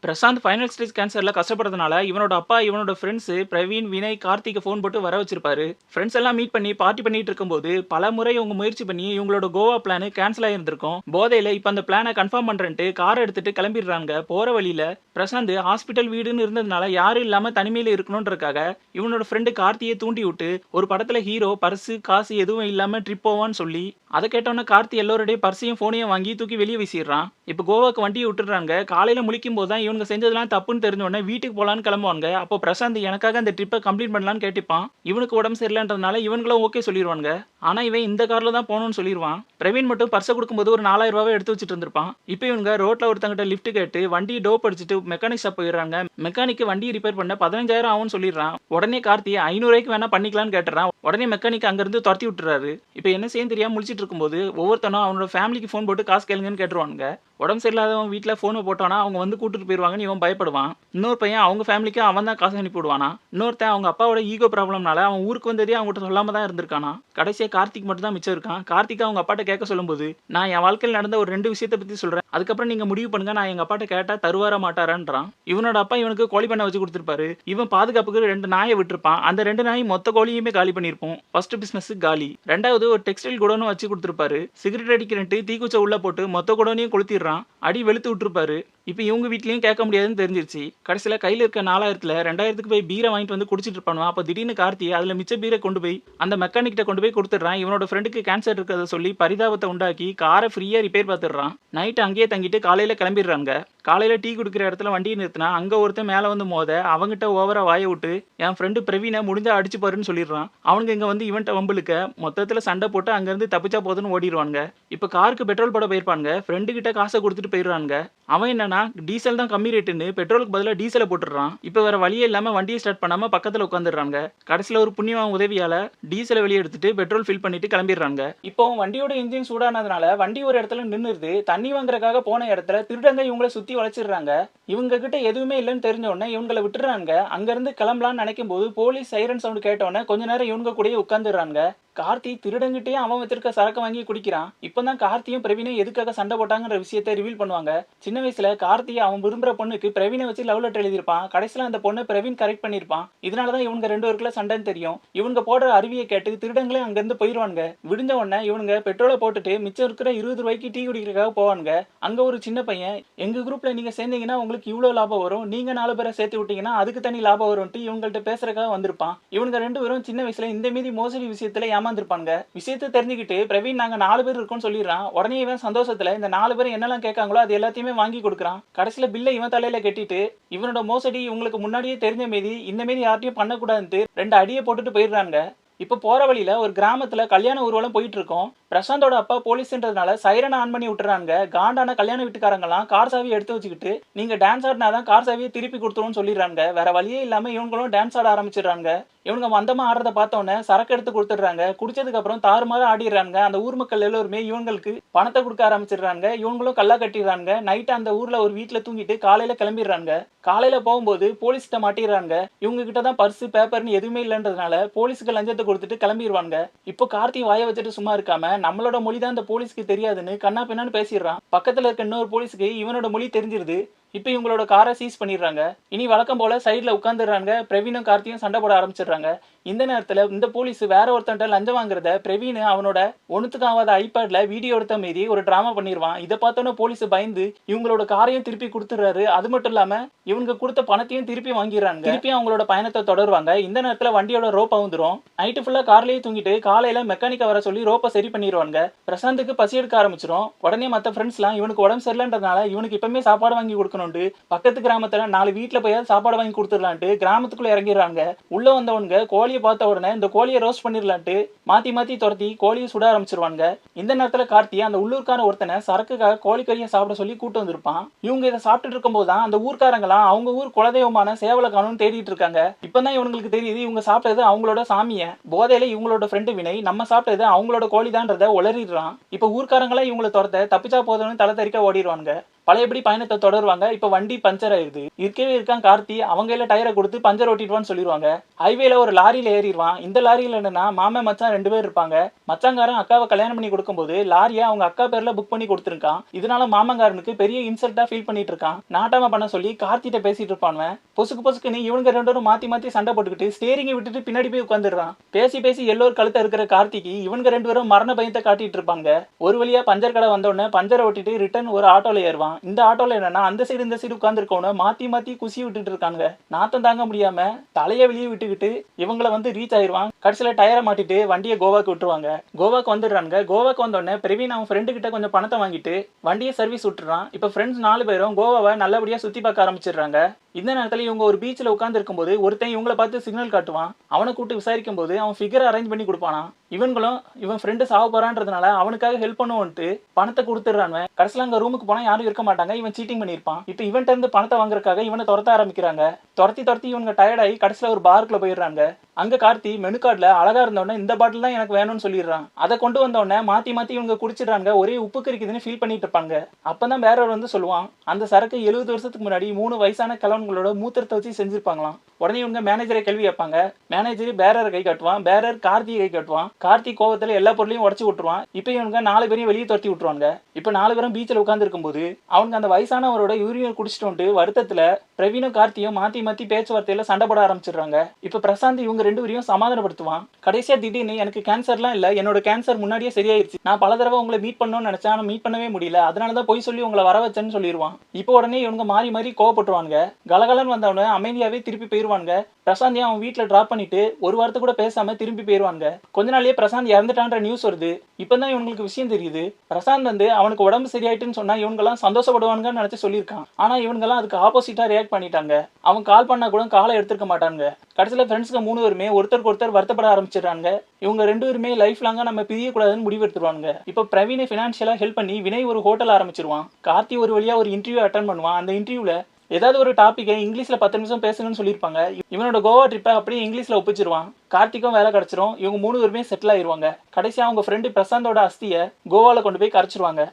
Prashanth final stage கேன்சர்ல கஷ்டப்படுறதுனால இவனோட அப்பா இவனோட ஃப்ரெண்ட்ஸ் பிரவீன், வினய், கார்த்திகை ஃபோன் போட்டு வர வச்சிருப்பாரு. ஃப்ரெண்ட்ஸ் எல்லாம் மீட் பண்ணி பார்ட்டி பண்ணிட்டு இருக்கும்போது பல முறை இவங்க முயற்சி பண்ணி இவங்களோட கோவா பிளான் கேன்சல் ஆயிருந்திருக்கும். போதையில இப்ப அந்த பிளானை கன்ஃபார்ம் பண்றேன்ட்டு கார் எடுத்துட்டு கிளம்பிடுறாங்க. போற வழியில பிரசாந்த் ஹாஸ்பிட்டல் வீடுன்னு இருந்ததுனால யாரும் இல்லாம தனிமையில இருக்கணும்ன்றக்காக இவனோட ஃப்ரெண்டு கார்த்தியை தூண்டி விட்டு ஒரு படத்துல ஹீரோ பர்சு காசு எதுவும் இல்லாம ட்ரிப் போவான்னு சொல்லி அதை கேட்டோன்னே கார்த்தி எல்லோருடைய பர்சையும் போனையும் வாங்கி தூக்கி வெளியே வீசிடுறான். இப்போ கோவாக்கு வண்டியை விட்டுறாங்க. காலையில முழிக்கும் போது தான் இவங்க செஞ்சதெல்லாம் தப்புன்னு தெரிஞ்ச உடனே வீட்டுக்கு போலான்னு கிளம்புவாங்க. அப்போ பிரசாந்த் எனக்காக அந்த ட்ரிப்பை கம்ப்ளீட் பண்ணலான்னு கேட்டுப்பான். இவனுக்கு உடம்பு சரியில்லைன்றதுனால இவங்களும் ஓகே சொல்லிடுவாங்க. ஆனா இவன் இந்த கார்ல தான் போகணும்னு சொல்லிடுவான். பிரவீன் மட்டும் பர்ஸை கொடுக்கும்போது ஒரு 4000 ரூபாவை எடுத்து வச்சுட்டு இருந்திருப்பான். இப்போ இவங்க ரோட்ல ஒருத்தங்கிட்ட லிஃப்ட் கேட்டு வண்டி டோப் அடிச்சுட்டு மெக்கானிக் ஷாப் போயிடுறாங்க. மெக்கானிக் வண்டியை ரிப்பேர் பண்ண 15,000 ஆகும்னு சொல்லிடுறான். உடனே கார்த்தி 500 ரூபாய்க்கு வேணா பண்ணிக்கலாம்னு கேட்டுறான். உடனே மெக்கானிக் அங்கிருந்து துரத்தி விட்டுறாரு. இப்போ என்ன செய்ய தெரியாம முழிச்சிட்டு இருக்கும்போது ஒவ்வொருத்தனும் அவனோட ஃபேமிலிக்கு ஃபோன் போட்டு காசு கேளுங்கன்னு கேட்டுருவாங்க. உடம்பு சரியில்லாதவன் வீட்டில் ஃபோனை போட்டானா அவங்க வந்து கூட்டிட்டு போயிடுவாங்கன்னு இவன் பயப்படுவான். இன்னொரு பையன் அவங்க ஃபேமிலிக்கு அவன் தான் காசு அனுப்பி விடுவானா. இன்னொருத்தன் அவங்க அப்பாவோட ஈகோ ப்ராப்ளம்னால அவன் ஊருக்கு வந்ததே அவங்ககிட்ட சொல்லாம தான் இருந்திருக்கானா. கடைசியா கார்த்திக் மட்டும் தான் மிச்சம் இருக்கான். கார்த்திக் அவங்க அப்பாட்ட கேட்க சொல்லும்போது நான் என் வாழ்க்கையில் நடந்த ஒரு 2 விஷயத்தை பத்தி சொல்றேன், அதுக்கப்புறம் நீங்க முடிவு பண்ணுங்க, நான் எங்க அப்பாட்ட கேட்டா தருவாரா மாட்டாரான்றான். இவனோட அப்பா இவனுக்கு கோழி பண்ண வச்சு கொடுத்துருப்பாரு. இவன் பாதுகாப்புக்கு 2 நாயை விட்டுருப்பான். அந்த 2 நாய் மொத்த கோழியுமே காலி பண்ணிருப்போம். ஃபர்ஸ்ட் பிசினஸ் காலி. ரெண்டாவது ஒரு டெக்ஸ்டைல் குடோனும் வச்சு கொடுத்துருப்பாரு. சிகரெட் அடிக்கிறன்ட்டு தீக்குச்ச உள்ள போட்டு மொத்த குடோனையும் கொளுத்திடுறான். அடி வெளுத்து விட்டுருப்பாரு. இப்போ இவங்க வீட்லயும் கேட்க முடியாதுன்னு தெரிஞ்சிருச்சு. கடைசியில கையில இருக்க 4000த்துல 2000க்கு போய் பீரை வாங்கிட்டு வந்து குடிச்சிட்டு இருப்பானுவா. அப்போ திடீர்னு கார்த்தி அதுல மிச்ச பீரை கொண்டு போய் அந்த மெக்கானிக் கிட்ட கொண்டு போய் கொடுத்துடுறான். இவனோட ஃப்ரெண்டுக்கு கேன்சர் இருக்கிறத சொல்லி பரிதாபத்தை உண்டாக்கி காரை ஃப்ரீயா ரிப்பேர் பார்த்துடுறான். நைட் அங்கேயே தங்கிட்டு காலையில கிளம்பிடுறாங்க. காலையில டீ குடிக்கிற இடத்துல வண்டியை நிறுத்தினா அங்க ஒருத்தன் மேல வந்து மோத அவங்கிட்ட ஓவரா வாய விட்டு என் ஃப்ரெண்டு பிரவீனை முடிஞ்சா அடிச்சு பாருன்னு சொல்லிடுறான். அவனுக்கு இங்க வந்து இவன்ட்ட வம்புலுக்க மொத்தத்துல சண்டை போட்டு அங்கிருந்து தப்பிச்சா போதுன்னு ஓடிடுவாங்க. இப்ப காருக்கு பெட்ரோல் போட போயிருப்பாங்க. ஃப்ரெண்டு கிட்ட காசை கொடுத்துட்டு போயிடுறாங்க. அவன் என்னன்னா டீசல் தான் கம்மி ரேட்டுன்னு பெட்ரோலுக்கு பதிலாக டீசலை போட்டுறான். இப்போ வேற வழியே இல்லாம வண்டியை ஸ்டார்ட் பண்ணாம பக்கத்துல உட்காந்துடுறாங்க. கடைசியில ஒரு புண்ணியவான் உதவியால டீசலை வெளியே எடுத்துட்டு பெட்ரோல் ஃபில் பண்ணிட்டு கிளம்பிடுறாங்க. இப்போ வண்டியோட இன்ஜின் சூடானதுனால வண்டி ஒரு இடத்துல நின்னுருது. தண்ணி வாங்குறதுக்காக போன இடத்துல திருடங்க இவங்களை சுத்தி வளைச்சிடுறாங்க. இவங்க கிட்ட எதுவுமே இல்லைன்னு தெரிஞ்ச உடனே இவங்களை விட்டுறாங்க. அங்க இருந்து கிளம்பலான்னு நினைக்கும் போது போலீஸ் சைரன் சவுண்ட் கேட்ட உடனே கொஞ்ச நேரம் இவங்க கூடயே உட்காந்துடுறாங்க. கார்த்தி திருடங்கிட்டே அவன் வச்சிருக்க சரக்கு வாங்கி குடிக்கிறான். இப்பதான் கார்த்தியும் பிரவீனும் எதுக்காக சண்டை போட்டாங்கன்ற விஷயத்தை ரிவீல் பண்ணுவாங்க. சின்ன வயசுல கார்த்தி அவன் விரும்புற பொண்ணுக்கு பிரவீனை வச்சு லவ் லெட்டர் எழுதியிருப்பான். கடைசியில அந்த பொண்ணை பிரவீன் கரெக்ட் பண்ணிருப்பான். இதனாலதான் இவங்க 2 பேருக்குள்ள சண்டைன்னு தெரியும். இவங்க போடுற அருவியை கேட்டு திருடங்களே அங்க இருந்து போயிருவாங்க. விடிஞ்ச உடனே இவனுங்க பெட்ரோலை போட்டுட்டு மிச்சம் இருக்கிற 20 ரூபாய்க்கு டீ குடிக்கிறதுக்காக போவானுங்க. அங்க ஒரு சின்ன பையன் எங்க குரூப்ல நீங்க சேர்ந்தீங்கன்னா உங்களுக்கு இவ்வளவு லாபம் வரும், நீங்க 4 பேரை சேர்த்து விட்டீங்கன்னா அதுக்கு தனி லாபம் வரும்ட்டு இவங்கள்ட்ட பேசுறதுக்காக வந்திருப்பான். இவங்க 2 பேரும் சின்ன வயசுல இந்த மீதி மோசடி விஷயத்துல ஏமாந்துருப்பாங்க. விஷயத்தை தெரிஞ்சுக்கிட்டு பிரவீன் நாங்க 4 பேர் இருக்கோம்னு சொல்லிடுறான். உடனே இவன் சந்தோஷத்துல இந்த 4 பேர் என்னெல்லாம் கேட்காங்களோ அது எல்லாத்தையுமே வாங்கி கொடுக்குறான். கடைசியில பில்லை இவன் தலையில கட்டிட்டு இவனோட மோசடி இவங்களுக்கு முன்னாடியே தெரிஞ்ச மீதி இந்த மீதி யார்ட்டையும் பண்ணக்கூடாதுன்ட்டு 2 அடியை போட்டுட்டு போயிடுறாங்க. இப்போ போற வழியில ஒரு கிராமத்துல கல்யாண ஊர்வலம் போயிட்டு இருக்கோம். பிரசாந்தோட அப்பா போலீஸ்ன்றதுனால சைரனை ஆன் பண்ணி விட்டுறாங்க. காண்டான கல்யாண வீட்டுக்காரங்கலாம் கார் சாவியை எடுத்து வச்சுக்கிட்டு நீங்க டான்ஸ் ஆடினாதான் கார் சாவியை திருப்பி கொடுத்துருவோம்னு சொல்லிடுறாங்க. வேற வழியே இல்லாம இவங்களும் டான்ஸ் ஆட ஆரம்பிச்சிடுறாங்க. இவனுங்க மந்தமா ஆடுறத பார்த்தோன்னே சரக்கு எடுத்து கொடுத்துடுறாங்க. குடிச்சதுக்கு அப்புறம் தாறுமாறு ஆடிடுறாங்க. அந்த ஊர் மக்கள் எல்லோருமே இவங்களுக்கு பணத்தை கொடுக்க ஆரம்பிச்சிடுறாங்க. இவங்களும் கல்லா கட்டிடுறாங்க. நைட்டு அந்த ஊர்ல ஒரு வீட்டுல தூங்கிட்டு காலையில கிளம்பிடுறாங்க. காலையில போகும்போது போலீஸ்கிட்ட மாட்டிடுறாங்க. இவங்க கிட்ட தான் பர்ஸ் பேப்பர்னு எதுவுமே இல்லைன்றதுனால போலீஸுக்கு லஞ்சத்தை கொடுத்துட்டு கிளம்பிடுவாங்க. இப்போ கார்த்தி வாய வச்சுட்டு சும்மா இருக்காம நம்மளோட மொழி தான் இந்த போலீஸ்க்கு தெரியாதுன்னு கண்ணா பின்னான்னு பேசிடுறான். பக்கத்துல இருக்க இன்னொரு போலீஸுக்கு இவனோட மொழி தெரிஞ்சிருது. இப்போ இவங்களோட காரை சீஸ் பண்ணிடுறாங்க. இனி வழக்கம் போல சைடில் உட்காந்துடுறாங்க. பிரவீனும் கார்த்தியும் சண்டை போட ஆரம்பிச்சிடுறாங்க. இந்த நேரத்தில் இந்த போலீஸ் வேற ஒருத்தன்ட்ட லஞ்சம் வாங்குறத பிரவீன் அவனோட ஒன்றுத்துக்காவாத ஐபேட்ல வீடியோ எடுத்த மீதி ஒரு டிராமா பண்ணிடுவான். இதை பார்த்தோன்னே போலீஸ் பயந்து இவங்களோட காரையும் திருப்பி கொடுத்துடுறாரு. அது மட்டும் இல்லாம இவங்க கொடுத்த பணத்தையும் திருப்பி வாங்கிடுறாங்க. திருப்பி அவங்களோட பயணத்தை தொடருவாங்க. இந்த நேரத்தில் வண்டியோட ரோப் வந்துடும். நைட்டு ஃபுல்லா கார்லயே தூங்கிட்டு காலையில மெக்கானிக்கை வர சொல்லி ரோப்பை சரி பண்ணிடுவாங்க. பிரசாந்துக்கு பசி எடுக்க ஆரம்பிச்சிடும். உடனே மற்ற ஃப்ரெண்ட்ஸ்லாம் இவனுக்கு உடம்பு சரியில்லைன்றதுனால இவனுக்கு இப்பவுமே சாப்பாடு வாங்கி கொடுக்கணும். பக்கத்து கிராமத்துல 4 வீட்டுல போய் சாப்பாடு வாங்கி கொடுத்துடலான்ட்டு கிராமத்துக்குள்ள இறங்கிடுறாங்க. உள்ள வந்தவனுங்க கோழியை பார்த்த உடனே இந்த கோழியை ரோஸ்ட் பண்ணிடலான்ட்டு மாத்தி மாத்தி துரத்தி கோழியை சுட ஆரம்பிச்சிருவாங்க. இந்த நேரத்துல கார்த்தி அந்த உள்ளூர்கார ஒருத்தனை சரக்குக்காக கோழிக்கறியை சாப்பிட சொல்லி கூட்டு வந்திருப்பான். இவங்க இதை சாப்பிட்டுட்டு இருக்கும் போதுதான் அந்த ஊர்க்காரங்களாம் அவங்க ஊர் குலதெய்வமான சேவலை காணும்னு தேடிட்டு இருக்காங்க. இப்பதான் இவங்களுக்கு தெரியுது இவங்க சாப்பிட்டது அவங்களோட சாமிய. போதையில இவங்களோட ஃப்ரெண்டு வினய் நம்ம சாப்பிட்டது அவங்களோட கோழிதான்றத உளறிடுறான். இப்ப ஊர்க்காரங்களா இவங்களை துரத்த தப்பிச்சா போதும்னு தலை தெறிக்க ஓடிடுவாங்க. பழையபடி பயணத்தை தொடருவாங்க. இப்ப வண்டி பஞ்சர் ஆயிருது. இருக்கவே இருக்கான் கார்த்தி. அவங்க கையில டயரை கொடுத்து பஞ்சர் ஓட்டிடுவான்னு சொல்லிடுவாங்க. ஹைவேல ஒரு லாரியில ஏறிடுவான். இந்த லாரியில என்னன்னா மாமன் மச்சான் 2 பேர் இருப்பாங்க. மச்சாங்காரன் அக்காவை கல்யாணம் பண்ணி கொடுக்கும்போது லாரியை அவங்க அக்கா பேர்ல புக் பண்ணி கொடுத்துருக்கான். இதனால மாமங்காரனுக்கு பெரிய இன்சல்ட்டா ஃபீல் பண்ணிட்டு இருக்கான். நாட்டாம பண்ண சொல்லி கார்த்திட்ட பேசிட்டு இருப்பானுவன். பொசுக்குன்னு இவனுங்க 2 பேரும் மாத்தி மாத்தி சண்டை போட்டுக்கிட்டு ஸ்டேரிங்கை விட்டுட்டு பின்னாடி போய் உட்காந்துடுறான். பேசி பேசி எல்லோரும் கழுத்த இருக்கிற கார்த்திக்கு இவனுங்க 2 பேரும் மரண பயத்தை காட்டிட்டு இருப்பாங்க. ஒரு வழியா பஞ்சர் கடை வந்த உடனே பஞ்சரை ஓட்டிட்டு ரிட்டர்ன் ஒரு ஆட்டோல ஏறுவான். இந்த ஆட்டோல என்னன்னா அந்த சைடு இந்த சைடு உட்கார்ந்துருக்கவன மாத்தி மாத்தி குசி விட்டுட்டு இருக்காங்க. நாத்தம் தாங்க முடியாம தலையை வெளியே விட்டுக்கிட்டு இவங்கள வந்து ரீச் ஆயிருவான். கடைசியில டயரை மாட்டிட்டு வண்டியை கோவாக்கு விட்டுருவாங்க. கோவாக்கு வந்துடுறாங்க. கோவாக்கு வந்த உடனே பிரவீன் அவன் ஃப்ரெண்டு கிட்ட கொஞ்சம் பணத்தை வாங்கிட்டு வண்டியை சர்வீஸ் விட்டுறான். இப்ப ஃப்ரெண்ட்ஸ் 4 பேரும் கோவாவை நல்லபடியா சுத்தி பார்க்க ஆரம்பிச்சிடுறாங்க. இந்த நேரத்துல இவங்க ஒரு பீச்ல உட்கார்ந்து இருக்கும்போது ஒருத்தன் இவங்களை பார்த்து சிக்னல் காட்டுவான். அவனை கூப்பிட்டு விசாரிக்கும் போது அவன் ஃபிகர் அரேஞ்ச் பண்ணி கொடுப்பானா. இவங்களும் இவன் ஃப்ரெண்டு சாவ போறான்றதுனால அவனுக்காக ஹெல்ப் பண்ணுவோன்ட்டு பணத்தை கொடுத்துடுறான். கடைசியில் அங்க ரூமுக்கு போனா யாரும் இருக்க மாட்டாங்க. இவன் சீட்டிங் பண்ணியிருப்பான். இப்போ இவன்ட்ட இருந்து பணத்தை வாங்குறதுக்காக இவனை துரத்த ஆரம்பிக்கிறாங்க. துரத்தி இவங்க டயர்டாகி கடைசியில் ஒரு பார்க்குள்ள போயிடுறாங்க. அங்க கார்த்தி மெனு கார்டுல அழகா இருந்தவொடனே இந்த பாட்டில் தான் எனக்கு வேணும்னு சொல்லிடுறான். அதை கொண்டு வந்தவொடனே மாத்தி இவங்க குடிச்சிடுறாங்க. ஒரே உப்பு கறிக்குதுன்னு ஃபீல் பண்ணிட்டு இருப்பாங்க. அப்பதான் வேறவர் வந்து சொல்லுவான், அந்த சரக்கு 70 வருஷத்துக்கு முன்னாடி 3 வயசான கிழவங்களோட மூத்திரத்தை வச்சு செஞ்சிருப்பாங்களாம். உடனே இவங்க மேனேஜரை கேள்வி வைப்பாங்க. மேனேஜர் பேரர் கை காட்டுவான். பேரர் கார்த்தியை கை காட்டுவான். கார்த்தி கோவத்துல எல்லா பொருளையும் உடச்சு விட்டுருவான். இப்போ இவங்க 4 பேரையும் வெளியே துரத்தி விட்டுருவாங்க. இப்போ 4 பேரும் பீச்சில் உட்கார்ந்து இருக்கும்போது அவங்க அந்த வயசானவரோட யூரினை குடிச்சிட்டு வந்துட்டு வருத்தத்துல பிரவீனும் கார்த்தியும் மாத்தி பேச்சுவார்த்தையில சண்டை போட ஆரம்பிச்சிடுறாங்க. இப்போ பிரசாந்த் இவங்க 2 பேரையும் சமாதானப்படுத்துவான். கடைசியா திடீர்னு எனக்கு கேன்சர்லாம் இல்ல, என்னோட கேன்சர் முன்னாடியே சரியாயிருச்சு, நான் பல தடவை உங்களை மீட் பண்ணணும்னு நினைச்சேன், ஆனா மீட் பண்ணவே முடியல, அதனாலதான் போய் சொல்லி உங்களை வர வச்சேன்னு சொல்லிடுவான். இப்போ உடனே இவங்க மாறி கோவப்பட்டுருவாங்க. கலகலன்னு வந்தவன அமைதியாவே திருப்பி போயிருவாங்க. பிரசாந்தையும் அவன் வீட்டுல டிராப் பண்ணிட்டு ஒரு வாரத்தை கூட பேசாம திரும்பி போயிருவாங்க. கொஞ்ச நாள்லயே பிரசாந்த் இறந்துட்டான்ற நியூஸ் வருது. இப்பதான் இவங்களுக்கு விஷயம் தெரியுது. பிரசாந்த் வந்து அவனுக்கு உடம்பு சரியாயிட்டுன்னு சொன்னா இவங்க எல்லாம் சந்தோஷப்படுவாங்கன்னு நினைச்சு சொல்லியிருக்கான். ஆனா இவங்க எல்லாம் அதுக்கு ஆப்போசிட்டா ரியாக்ட் பண்ணிட்டாங்க. அவன் கால் பண்ணா கூட காலை எடுத்துக்க மாட்டாங்க. கடைசியில ஃப்ரெண்ட்ஸ்க்கு 3 பேருமே ஒருத்தருக்கு ஒருத்தர் வருத்தப்பட ஆரம்பிச்சிடுறாங்க. இவங்க 2 பேருமே லைஃப் லாங்கா நம்ம பிரியக்கூடாதுன்னு முடிவு எடுத்துருவாங்க. இப்போ பிரவீனை ஃபினான்ஷியலா ஹெல்ப் பண்ணி வினய் ஒரு ஹோட்டல் ஆரம்பிச்சிருவான். கார்த்தி ஒரு வழியா ஒரு இன்டர்வியூ அட்டன் பண்ணுவான். அந்த இன்டர்வியூல ஏதாவது ஒரு டாபிக்கை இங்கிலீஷ்ல 10 நிமிஷம் பேசுங்கன்னு சொல்லியிருப்பாங்க. இவனோட கோவா ட்ரிப்பை அப்படியே இங்கிலீஷ்ல ஒப்பிச்சிருவான். கார்த்திக்கும் வேலை கிடைச்சிரும். இவங்க 3 பேருமே செட்டில் ஆயிருவாங்க. கடைசியா அவங்க ஃப்ரெண்டு பிரசாந்தோட அஸ்தியை கோவால கொண்டு போய் கரைச்சிருவாங்க.